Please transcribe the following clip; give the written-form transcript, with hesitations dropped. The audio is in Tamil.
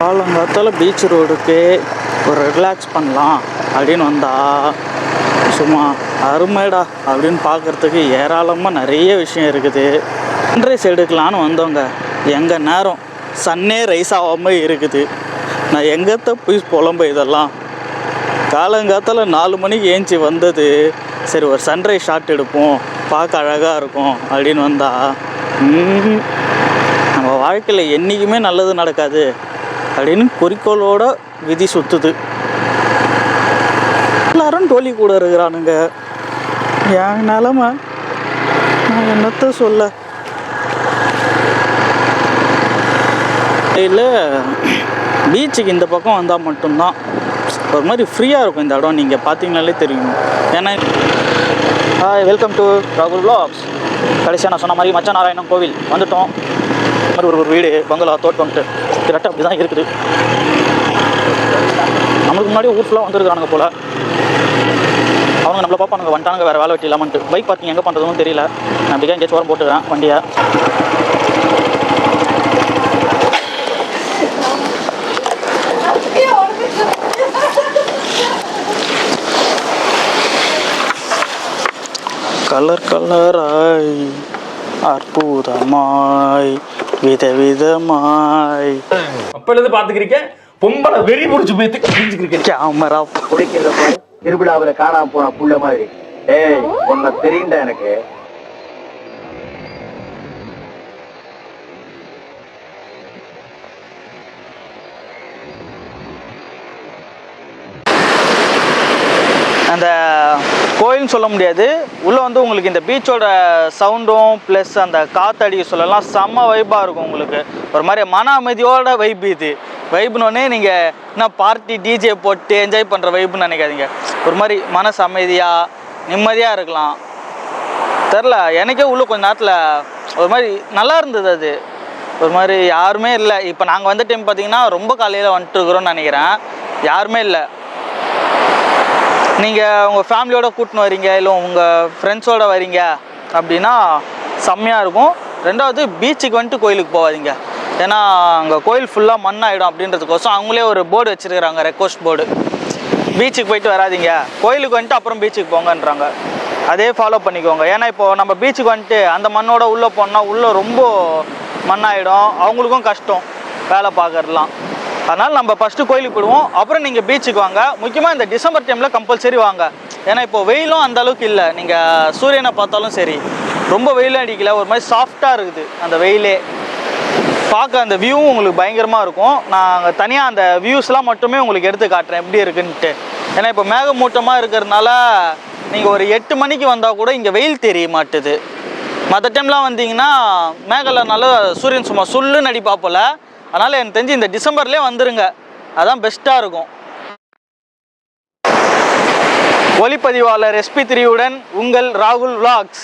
காலங்காத்தால் பீச் ரோடுக்கு ஒரு ரிலாக்ஸ் பண்ணலாம் அப்படின்னு வந்தால் சும்மா அருமைடா அப்படின்னு பார்க்குறதுக்கு ஏராளமாக நிறைய விஷயம் இருக்குது. சன்ரைஸ் எடுக்கலான்னு வந்தவங்க எங்கள் நேரம் சன்னே ரைஸ் ஆகாமல் இருக்குது. நான் எங்கத்த போய் புலம்ப இதெல்லாம் காலங்காத்தால் 4 மணிக்கு ஏஞ்சி வந்தது. சரி ஒரு சன்ரைஸ் ஷாட் எடுப்போம், பார்க்க அழகாக இருக்கும் அப்படின்னு வந்தால் நம்ம வாழ்க்கையில் என்றைக்குமே நல்லது நடக்காது அப்படின்னு குறிக்கோளோட விதி சுற்றுது. எல்லாரும் டோலி கூட இருக்கிறானுங்க. என் நிலமை நான் என்னத்த சொல்ல. இல்லை பீச்சுக்கு இந்த பக்கம் வந்தால் மட்டும்தான் ஒரு மாதிரி ஃப்ரீயாக இருக்கும் இந்த இடம். நீங்கள் பார்த்தீங்கனாலே தெரியும். ஏன்னா வெல்கம் டு ராகுல் வ்ளாக்ஸ். கடைசியாக நான் சொன்ன மாதிரி மச்ச நாராயணன் கோவில் வந்துட்டோம். இந்த மாதிரி ஒரு வீடு பங்களா தோட்டம்ட்டு கரெக்டாக அப்படி தான் இருக்குது. நம்மளுக்கு முன்னாடி ஊர் ஃபுல்லாக வந்துருக்குறானுங்க போல். அவங்க நம்மளை பார்ப்பானுங்க வந்துட்டானுங்க வேறு வேலை வெட்டி இல்லாமன்ட்டு. பைக் பார்க்கிங் எங்கே பண்ணுறதுன்னு தெரியல. நான் அப்படியே எங்கேயாச்சும் ஓரம் போட்டுக்கிறேன் வண்டியை. கலர் கலராய் அற்புதமாய் விதவிதமாய் அப்பலேருந்து பார்த்துக்கிறீங்க. பொம்பளை வெறி முடிச்சு போய் கேமரா திருவிழாவில காணாம போன புள்ள மாதிரி. ஏய் உன்னை தெரியுண்டா எனக்கு. அந்த கோயில்னு சொல்ல முடியாது. உள்ளே வந்து உங்களுக்கு இந்த பீச்சோட சவுண்டும் ப்ளஸ் அந்த காற்றடி சொல்லலாம் செம்ம வைப்பாக இருக்கும். உங்களுக்கு ஒரு மாதிரி மன அமைதியோட வைப்பு. இது வைப்புனோடனே நீங்கள் என்ன பார்ட்டி டிஜே போட்டு என்ஜாய் பண்ணுற வைப்புன்னு நினைக்காதீங்க. ஒரு மாதிரி மனசு அமைதியாக நிம்மதியாக இருக்கலாம். தெரில எனக்கே உள்ளே கொஞ்ச நேரத்தில் ஒரு மாதிரி நல்லா இருந்தது. அது ஒரு மாதிரி யாருமே இல்லை. இப்போ நாங்கள் வந்த டைம் பார்த்தீங்கன்னா ரொம்ப காலையில் வந்துட்டுருக்குறோன்னு நினைக்கிறேன். யாருமே இல்லை. நீங்கள் உங்கள் ஃபேமிலியோடு கூட்டின்னு வரீங்க இல்லை உங்கள் ஃப்ரெண்ட்ஸோடு வரீங்க அப்படின்னா செம்மையாக இருக்கும். ரெண்டாவது பீச்சுக்கு வந்துட்டு கோயிலுக்கு போகாதீங்க. ஏன்னா அங்கே கோயில் ஃபுல்லாக மண்ணாயிடும் அப்படின்றதுக்கோசம் அவங்களே ஒரு போர்டு வச்சுருக்கிறாங்க, ரெக்வஸ்ட் போர்டு. பீச்சுக்கு போயிட்டு வராதிங்க, கோயிலுக்கு வந்துட்டு அப்புறம் பீச்சுக்கு போங்கன்றாங்க. அதே ஃபாலோ பண்ணிக்கோங்க. ஏன்னா இப்போது நம்ம பீச்சுக்கு வந்துட்டு அந்த மண்ணோட உள்ளே போனால் உள்ளே ரொம்ப மண்ணாயிடும், அவங்களுக்கும் கஷ்டம் வேலை பார்க்குறதுலாம். அதனால் நம்ம ஃபஸ்ட்டு கோயிலுக்கு போடுவோம், அப்புறம் நீங்கள் பீச்சுக்கு வாங்க. முக்கியமாக இந்த டிசம்பர் டைமில் கம்பல்சரி வாங்க. ஏன்னா இப்போது வெயிலும் அந்த அளவுக்கு இல்லை. நீங்கள் சூரியனை பார்த்தாலும் சரி ரொம்ப வெயிலும் அடிக்கல, ஒரு மாதிரி சாஃப்டாக இருக்குது அந்த வெயிலே. பார்க்க அந்த வியூவும் உங்களுக்கு பயங்கரமாக இருக்கும். நான் தனியாக அந்த வியூஸ்லாம் மட்டுமே உங்களுக்கு எடுத்து காட்டுறேன் எப்படி இருக்குன்ட்டு. ஏன்னா இப்போ மேகமூட்டமாக இருக்கிறதுனால நீங்கள் ஒரு 8 மணிக்கு வந்தால் கூட இங்கே வெயில் தெரிய மாட்டுது. மற்ற டைம்லாம் வந்தீங்கன்னா மேகலனால சூரியன் சும்மா சுல்லுன்னு அடிப்பா போல். அதனால் எனக்கு தெரிஞ்சு இந்த டிசம்பர்லேயே வந்துடுங்க, அதான் பெஸ்ட்டாக இருக்கும். ஒளிப்பதிவாளர் SP3 உடன் உங்கள் ராகுல் வ்ளாக்ஸ்.